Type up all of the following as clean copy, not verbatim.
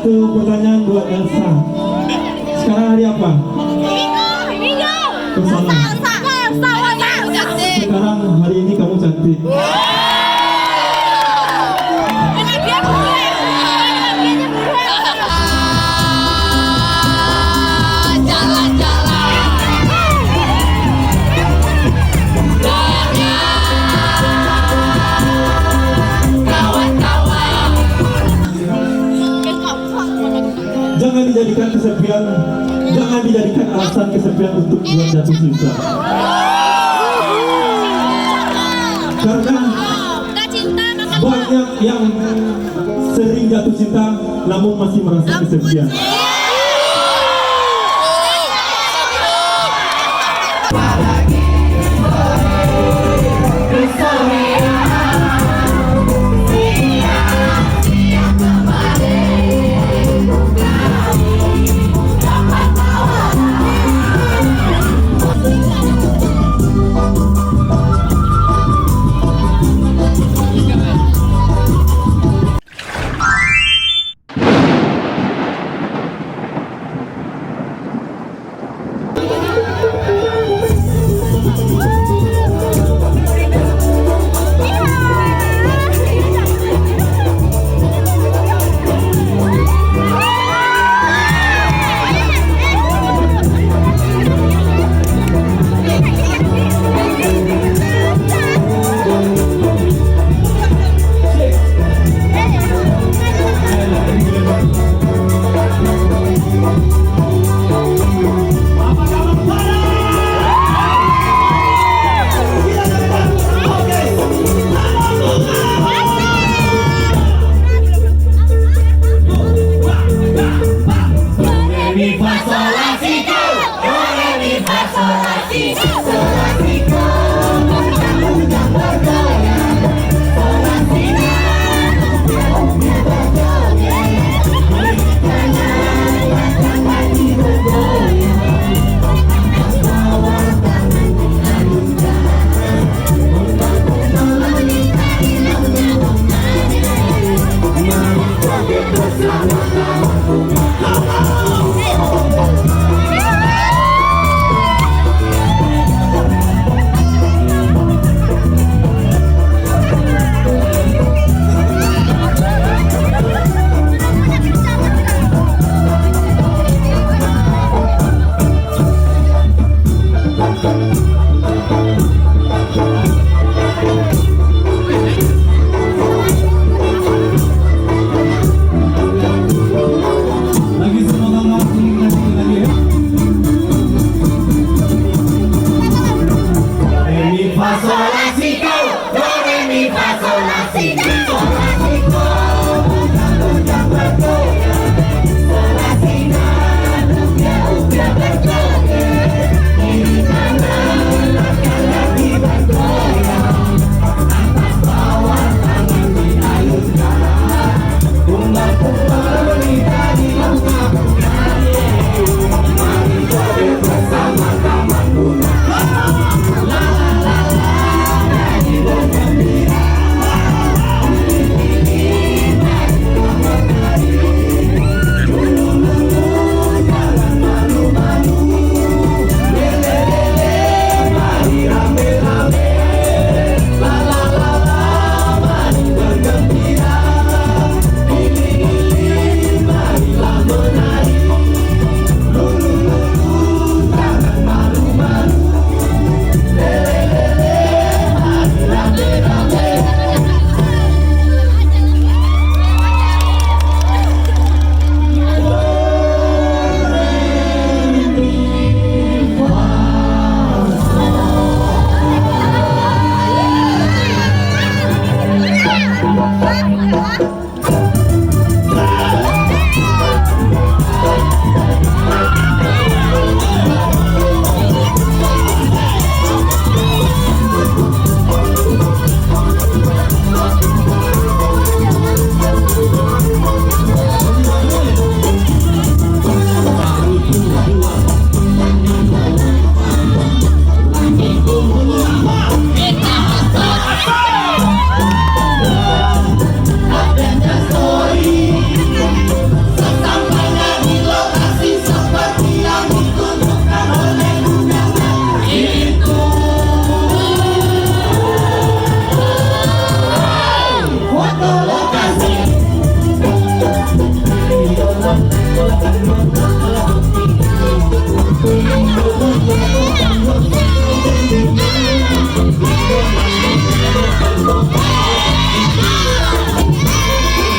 satu pertanyaan buat Elsa. Sekarang hari apa? Minggu. Kesana. Sekarang hari ini kamu cantik. Jangan dijadikan kesepian, jangan dijadikan alasan kesepian untuk buat jatuh cinta. Karena banyak yang sering jatuh cinta namun masih merasa kesepian.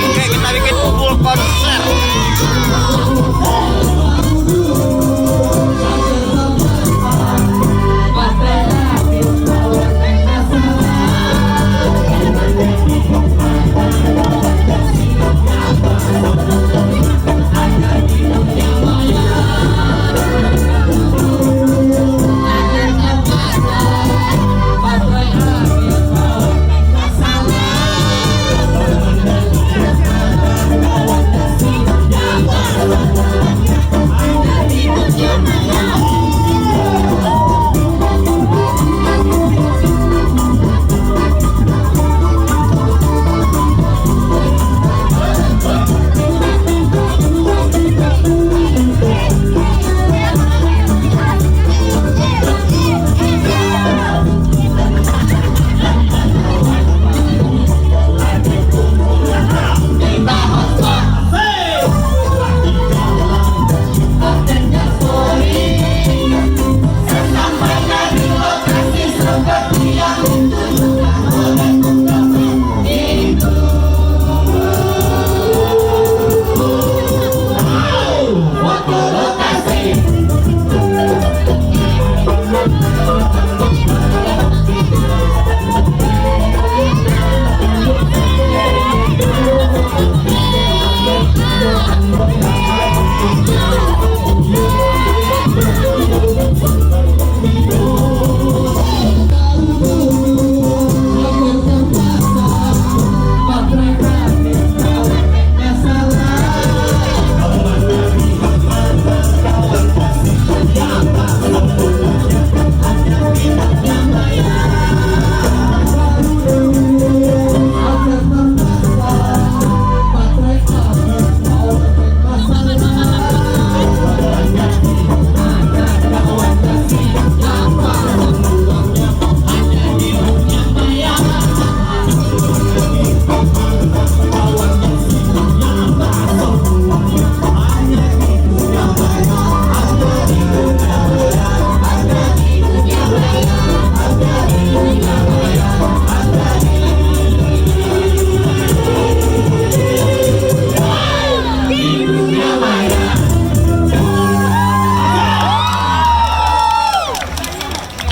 Oke, kita bikin full konser.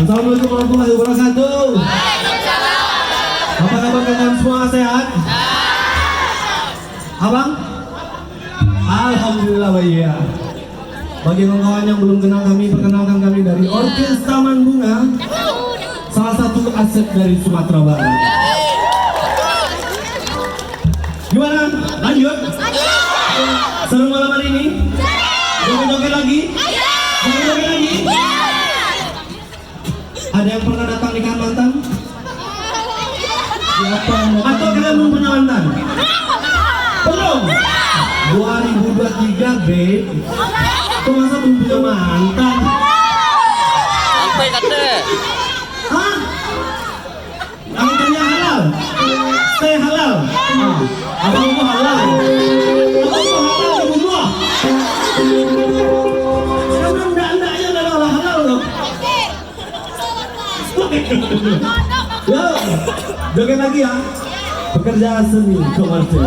Assalamualaikum warahmatullahi wabarakatuh. Apa kabar kalian semua, sehat? Abang? Alhamdulillah baik ya. Bagi kawan-kawan yang belum kenal kami, perkenalkan kami dari Orkes Taman Bunga, salah satu aset dari Sumatera Barat. Gimana? Lanjut? Seru malam hari ini? Joget-joget lagi? Joget-joget lagi? Ada yang pernah datang di mantan? Siapa? Atau kalian belum punya mantan? Belum? 2023 babe. Kok masa belum punya mantan? Sampai kata. Hah? Angkanya halal? Saya halal? Abang mau halal? Abang mau halal di rumah? Sekarang enggak-enggaknya udah halal loh. Yo, joget lagi ya. Pekerjaan seni komersil.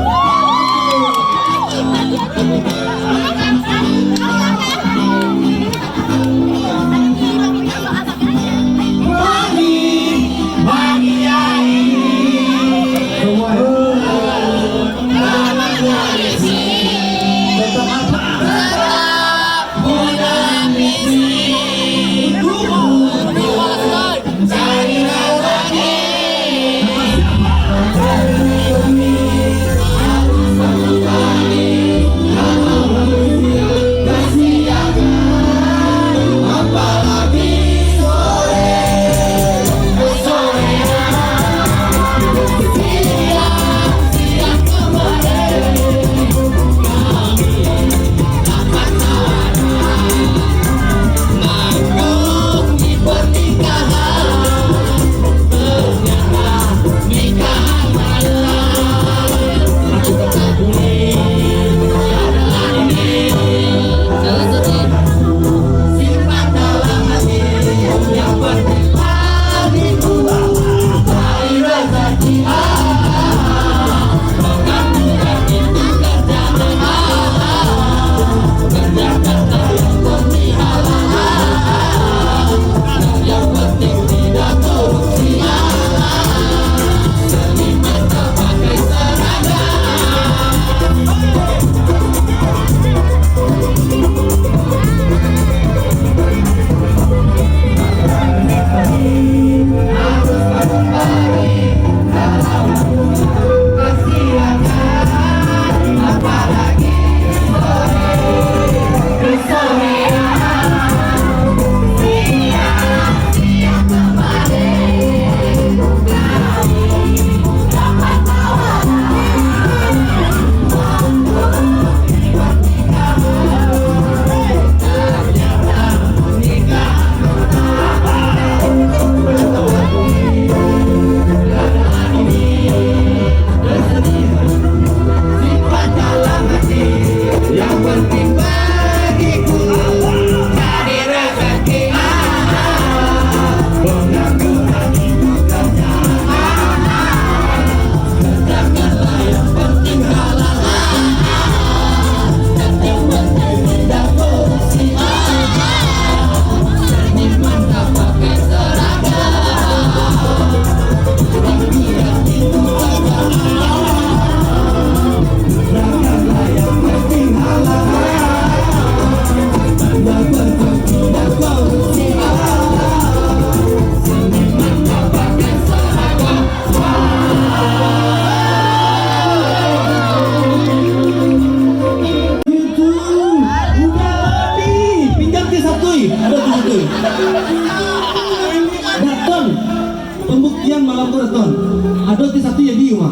Ada di satu ya di rumah.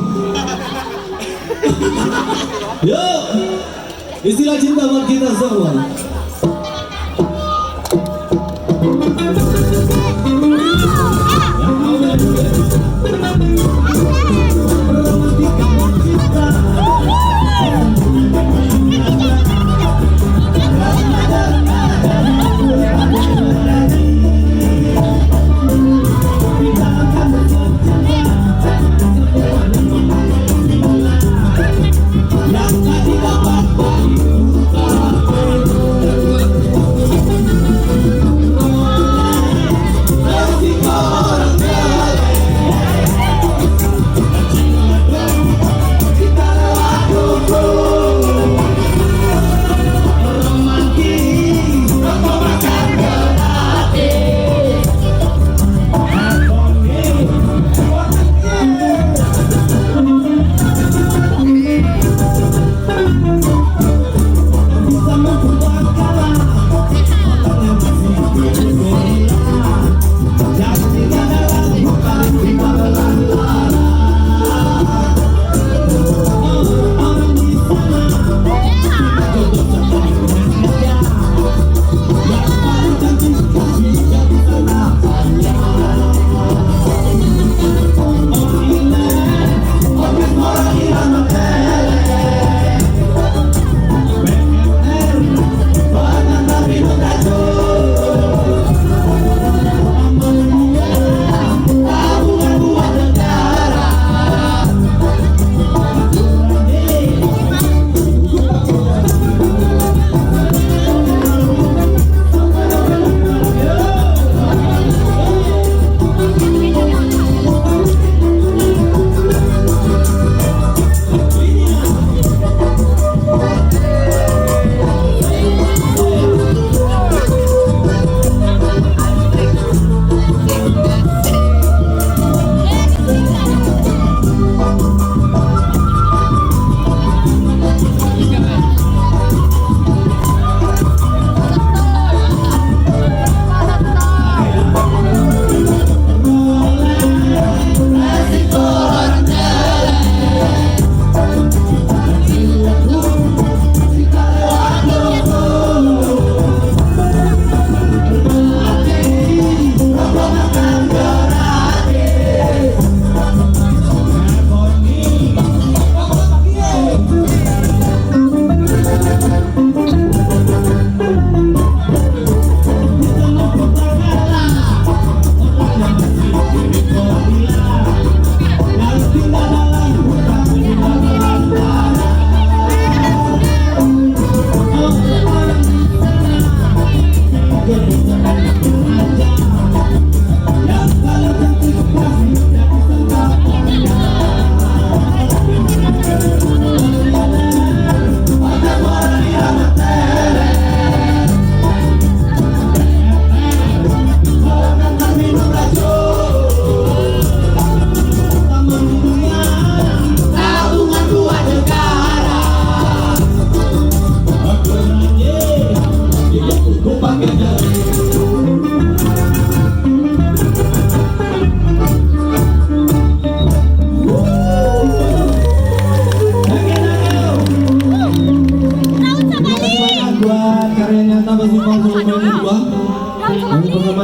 Yuk, istilah cinta buat kita semua.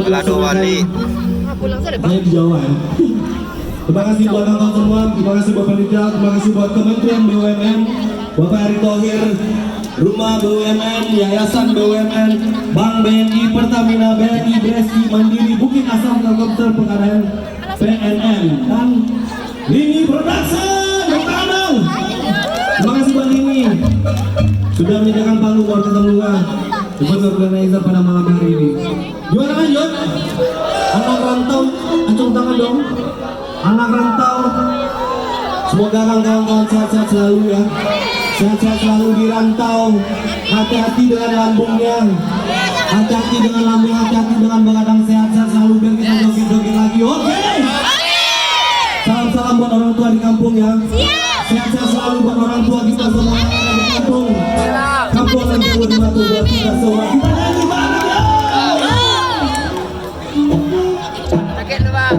Lado Wali. Saya di Jawa ya. Terima kasih buat nonton semua, terima kasih buat panitia, terima kasih buat Kementerian BUMN, Bapak Erick Thohir, Rumah BUMN, Yayasan BUMN, Bank BNI, Pertamina, BNI, BSI, Mandiri, Bukit Asam, Telkomsel, Pegadaian, PNM, dan Lini Production. Terima kasih buat Lini sudah menyediakan panggung buat ketemu buat organizer pada malam hari ini. Gimana lanjut? Anak rantau, acung tangan dong. Anak rantau, semoga kawan-kawan sehat-sehat selalu ya. Sehat-sehat selalu di rantau. Hati-hati dengan lambungnya. Hati-hati dengan lambung, hati-hati dengan begadang. Sehat-sehat selalu biar kita joget-joget lagi. Oke? Salam-salam buat orang tua di kampung ya. Sehat-sehat selalu buat orang tua kita semua yang ada di kampung. Kampung yang jauh di mata buat kita semua. Kita nyanyi bareng ya. Sakit tu bang.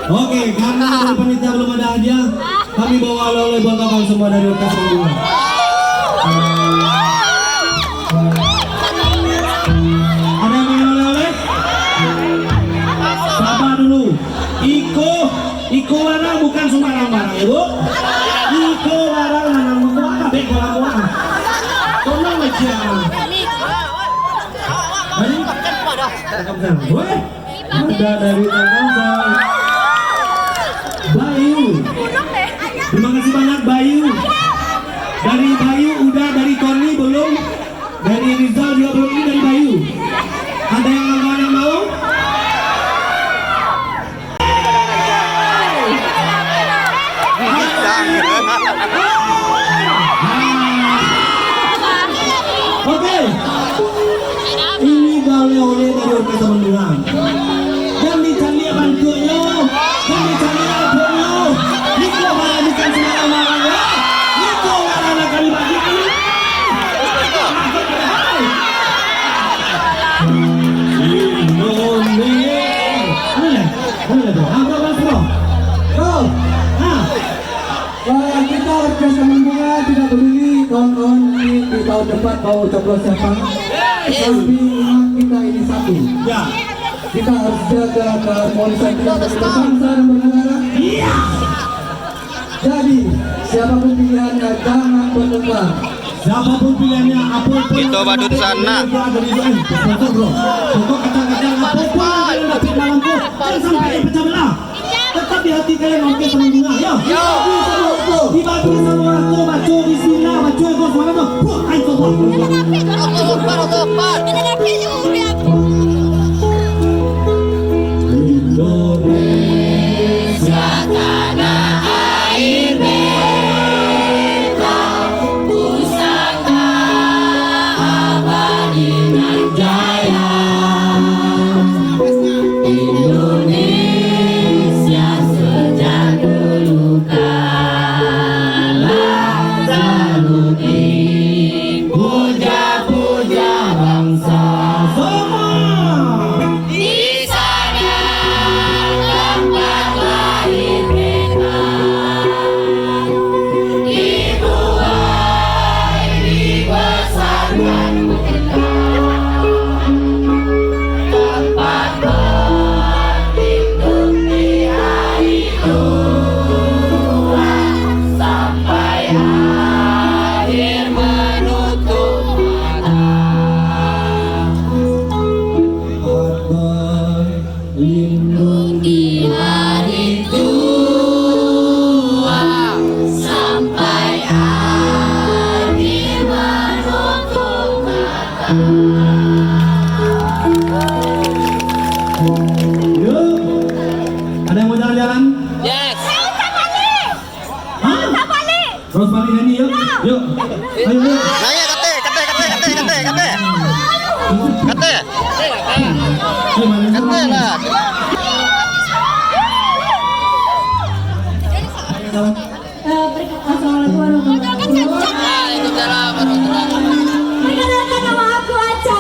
Oke, karena dari panitia belum ada hadiah, kami bawa oleh-oleh buat kakak semua dari Orkes Sambungan. Ada yang pengen oleh-oleh? Sabar dulu. Iko barang bukan sembarang barang ya bu. Iko barang nanang buah, bekola buah. Tolong aja. Weh, ada dari Telkomsel. Bayu. Terima kasih banyak Bayu. Dari Bayu udah, dari Tony belum, dari Rizal juga belum, ini dari Bayu. Ada yang mau? Oke. Ini oleh-oleh dari Orkes Sambungan. Yang dicari bantunya, yang dicari apunnya. Niko malah bukan sembarang barang ya. Niko malah kali bagi ini. Kita Orkes Sambungan tidak peduli kawan-kawan di tahun depan mau coblos siapa, tapi ingat kita ini satu. Ya. Kita harus jaga keharmonisan kita sebagai bangsa dan bernegara. Iya. Jadi siapapun pilihannya jangan berdebat. Siapapun pilihannya, apapun Itu badut sana. Pokok kata-kata apapun yang kalian dapat dalam kok, jangan sampai pecah belah. Tetap di hati kalian Orkes Sambungan. Yo. Dibagi sama aku, baca bismillah, baca aku semua itu. Ayo Indonesia tanah air beta, pusaka abadi nan jaya. Indonesia sejak dulu kala selalu dipuja-puja bangsa semua. Di sana tempat lahir beta, dibuai dibesarkan beta, tempat berlindung di hari tua sampai akhir menutup mata. Berlindung di hari tua sampai akhir menutup mata. Yuk, ada yang mau jalan-jalan? Yes. Hah? Terus balik nyanyi yuk. Yuk. Ayo yuk. Nanya kate. Kate. Gimana? Kate lah. Assalamualaikum warahmatullahi wabarakatuh. Waalaikumsalam warahmatullahi wabarakatuh. Perkenalkan nama aku Aca.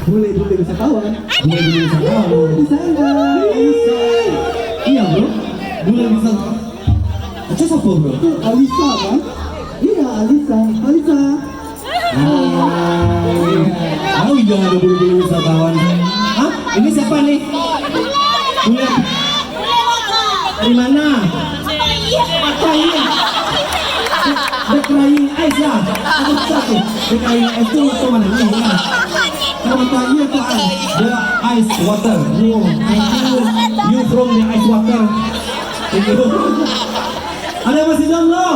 Bule wisatawan. Bule wisatawan. Di sana. Iya bro, bule bisa. Aja siapa bro? Itu Alisa kan? Iya Alisa. Oh iya ada bule wisatawan. Hah? Ini siapa nih? Bule. Dari mana? Apa ini? The Crying Ice lah. Satu. The Crying Ice itu mana ini? Kalau tanya itu the ice water. Oh, you from the ice water. Thank you. Ada masih jomblo?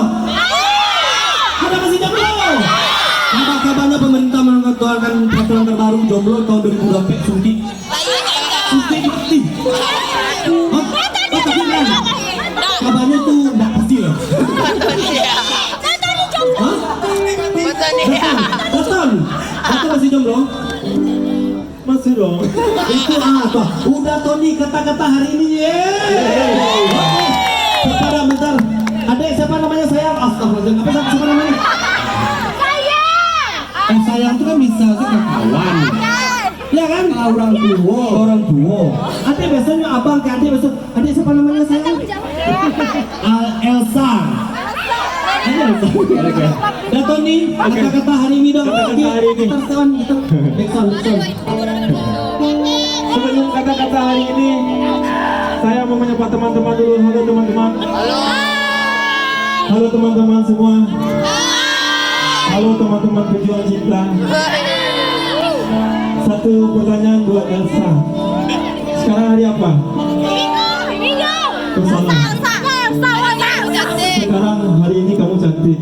Ada masih jomblo? Apa kabarnya pemerintah mengeluarkan peraturan terbaru jomblo tahun 2020 suntik? Suntik. Hah? Tapi kan kabarnya tuh nggak pasti loh. Hah? Betul masih jomblo? Masih dong. Itu apa? Udah Tony kata-kata hari ini Sekarang bentar. Adek siapa namanya sayang? Astagfirullahaladzim. Siapa namanya? Sayang itu kan bisa kawan. Ya kan? Orang tua. Adek biasanya abang ke adek besok. Adek siapa namanya sayang? Elsa. Dan Tony, kata-kata hari ini dong. Kata-kata hari ini. Betul. Sebelum kata-kata hari ini, saya mau menyapa teman-teman dulu. Halo teman-teman. Halo teman-teman semua. Halo teman-teman pejuang cinta. Satu pertanyaan buat Elsa. Sekarang hari apa? Kesana. Sekarang hari ini kamu cantik.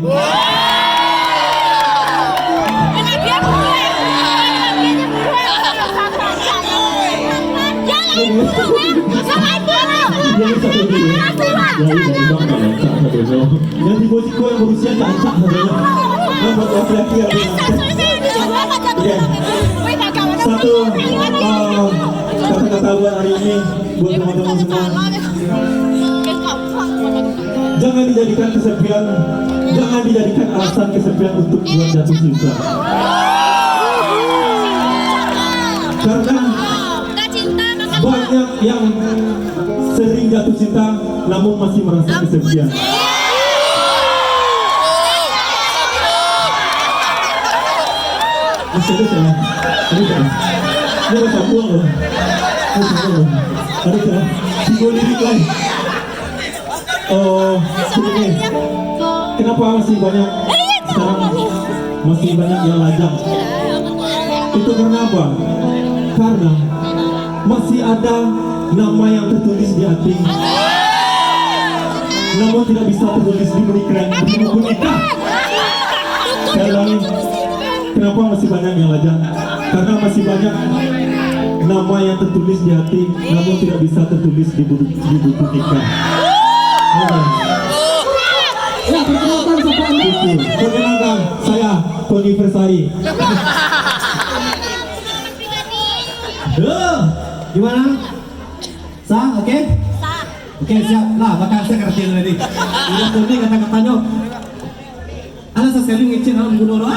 Yang di Bosiko yang berusia cancak katanya. Yang buat laki-laki yang satu kata-kata buat hari ini buat teman-teman semua. Jangan dijadikan alasan kesepian untuk buat jatuh cinta. Karena banyak yang sering jatuh cinta namun masih merasa kesepian. Masih ada salah. Ini ada sambung loh. Ada salah. Psikologi lain. Oh, begini. Kenapa masih banyak sekarang masih banyak yang lajang? Itu karena apa? Karena masih ada nama yang tertulis di hati, namun tidak bisa tertulis di buku nikah. Saya ulangi, kenapa masih banyak yang lajang? Karena masih banyak nama yang tertulis di hati, namun tidak bisa tertulis di buku nikah. Perkenalkan, saya Tony Versari. Gimana? Sah, oke? Oke, siap. Lah, bakal saya kerjain tadi. Udah Tony kata-katanya. Ada sesekali ngecin dalam bunuh orang.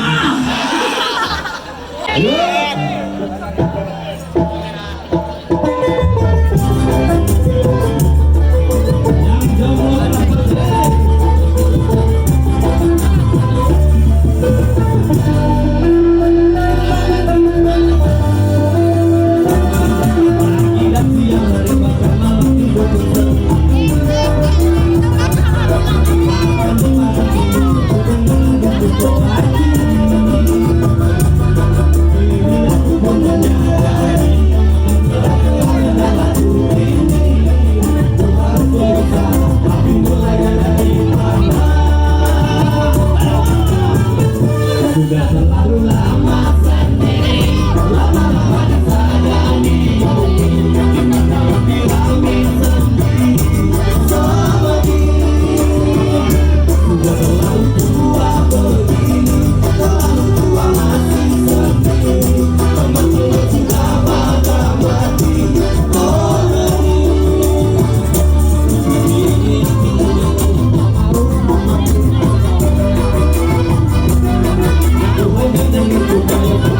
Sudah terlalu lama sendiri, lama-lama disayang. Thank you.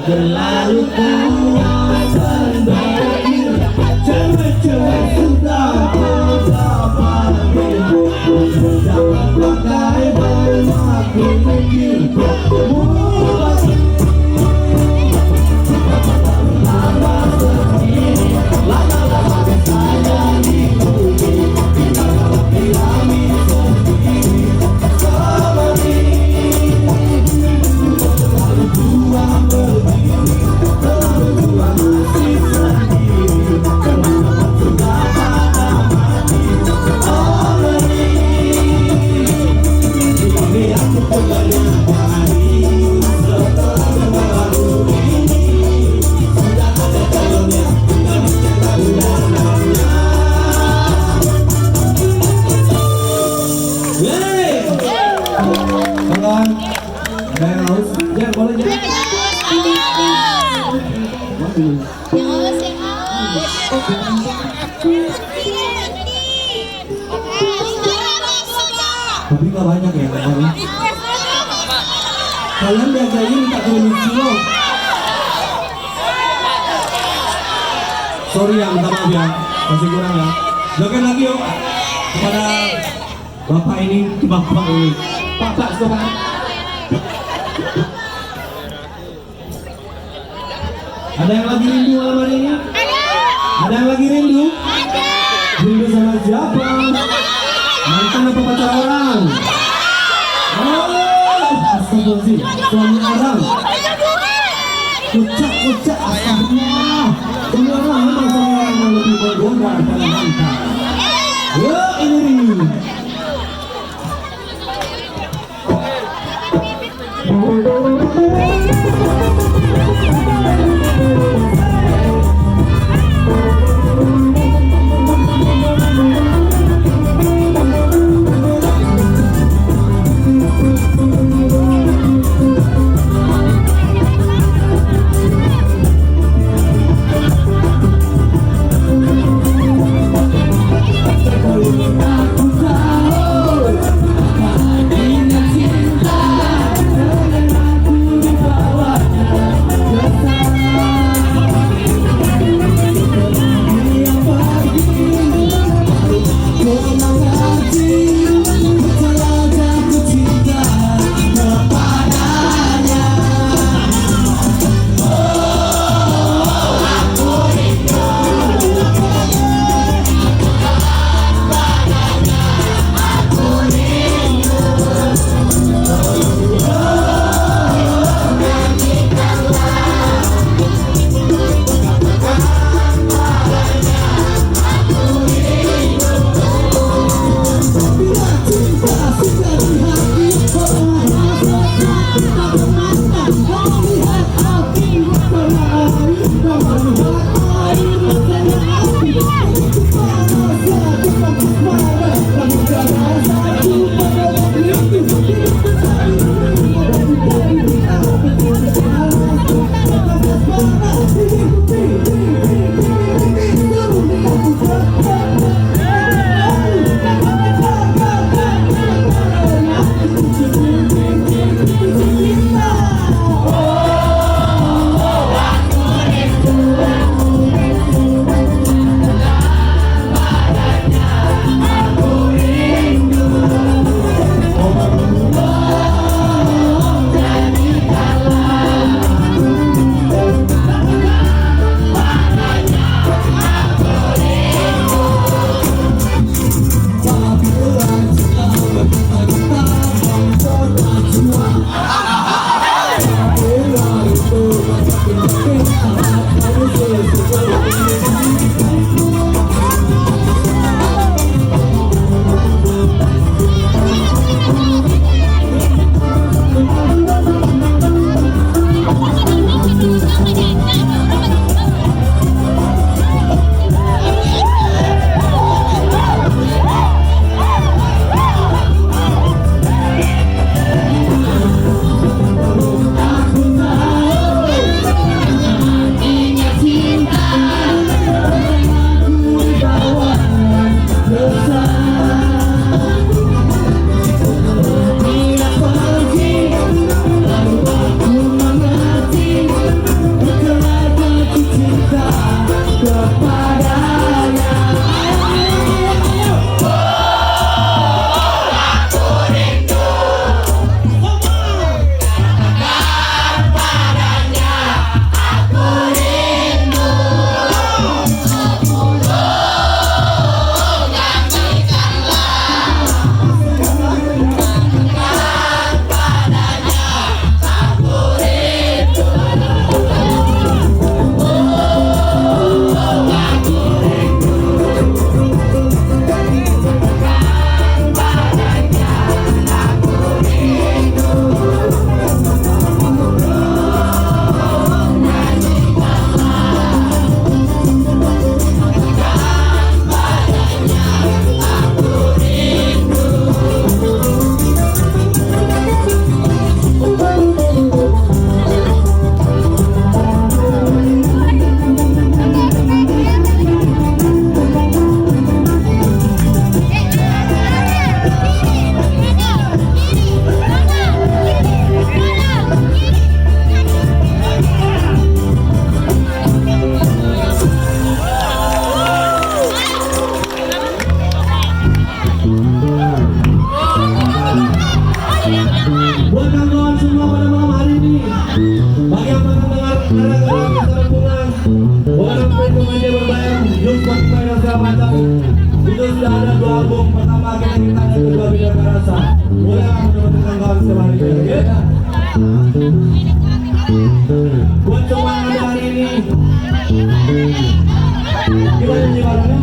terlalu puasan berakhir. Cewek-cewek sudah pada panggil, jangan pakai bermaku mikir. Kawan, ada yang haus? Ya, boleh ya. Tapi nggak banyak ya, kawan. Kalian biasanya minta 2 kilo. Sorry ya, minta maaf ya, masih kurang ya. Joget lagi yuk kepada bapak ini, bapak ini. Pak, sekarang. Ada yang lagi rindu malam hari ini? Ada yang lagi rindu? Rindu sama siapa? Mantan apa pacar orang? Astagfirullahaladzim, suami orang. Kucak, astagfirullah. Suami orang memang suami orang yang lebih berguna daripada mantan. Yuk, ini rindu. media berbayar, YouTube, Spotify dan segala macam. Itu sudah ada 2 album. Pertama kita yang kedua Bidang Rasa. Bolehlah mendengarkan kawan sehari ini. Ya. Buat semua yang ada hari ini. Gimana nih orangnya?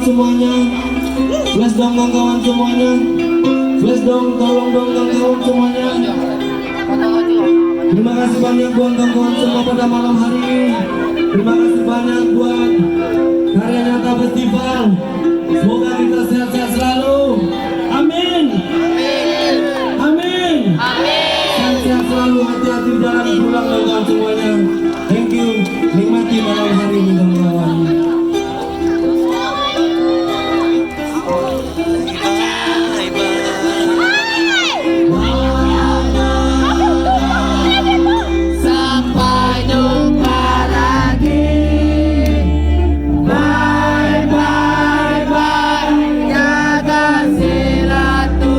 semuanya. Flash dong kawan-kawan semuanya. Flash dong, tolong dong kawan-kawan semuanya. Terima kasih banyak buat kawan-kawan semua pada malam hari ini. Terima kasih banyak buat Karya Nyata Festival. Semoga kita sehat-sehat selalu. Amin. Amin. Sehat-sehat selalu, hati-hati di jalan pulang kawan semuanya. Thank you. Nikmati malam hari ini kawan-kawan. Bye bye bye, jaga silaturahmi.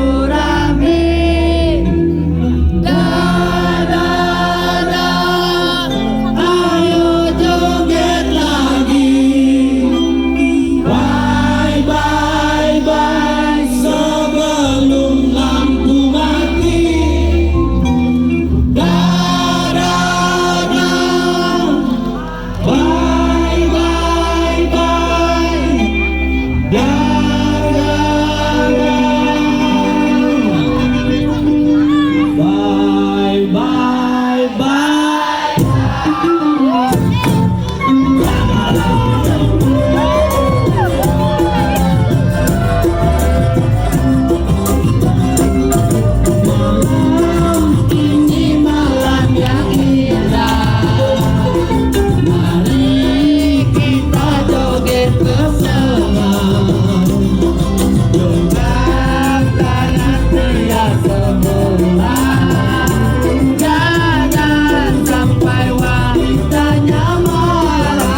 bahagia semua. Jangan sampai wanitanya marah.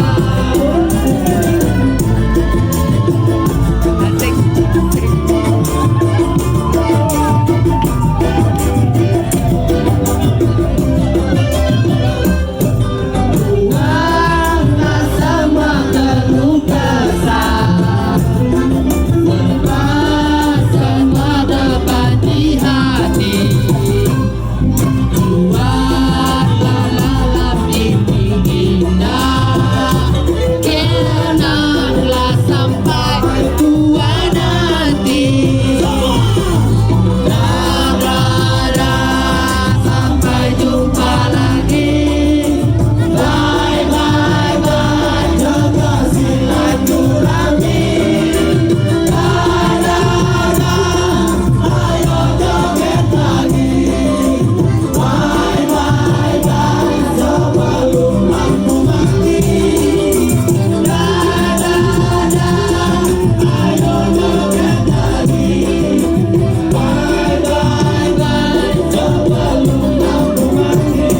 Buanglah semua keluh kesah, lepas semua beban di hati. Buatlah malam ini indah, kenanglah sampai tua nanti. Sampai jumpa lagi. Bye bye bye, jaga silaturahmi. Ayo joget lagi. Bye bye bye, sebelum lampu mati. Ayo joget lagi. Bye bye bye, sebelum lampu mati.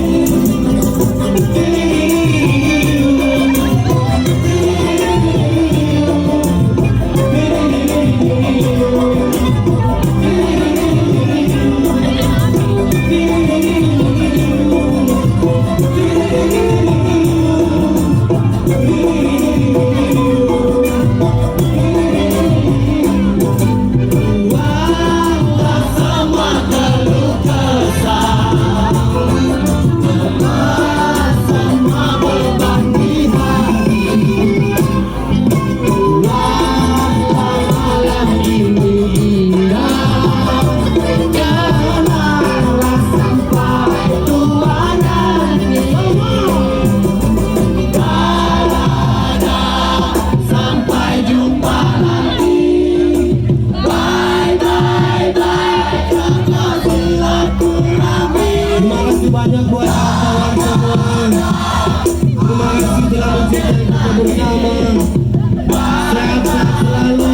Buanglah semua keluh kesah, lepas semua beban di hati. Buatlah malam ini indah, kenanglah sampai tua nanti. Sampai jumpa lagi. Bye bye bye, jaga silaturahmi. Terima kasih banyak buat kawan-kawan semua. Terima kasih telah menjadi kita bersama. Sehat-sehat selalu.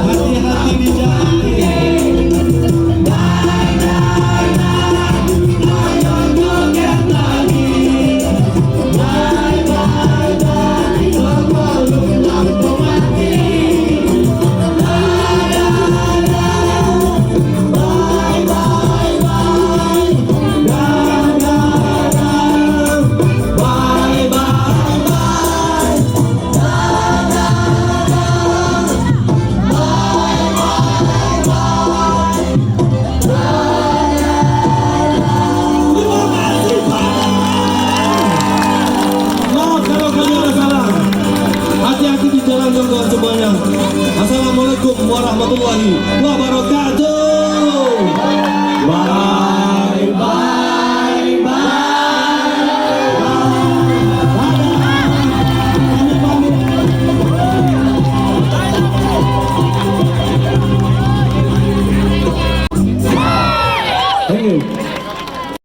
Hati-hati di jalan. Ayo joget lagi. Bye bye bye, sebelum lampu mati. Bye bye bye, bye bye bye. Maaf kalau kami ada salah. Hati-hati di jalan kawan semuanya. Assalamualaikum warahmatullahi wabarakatuh. Bye.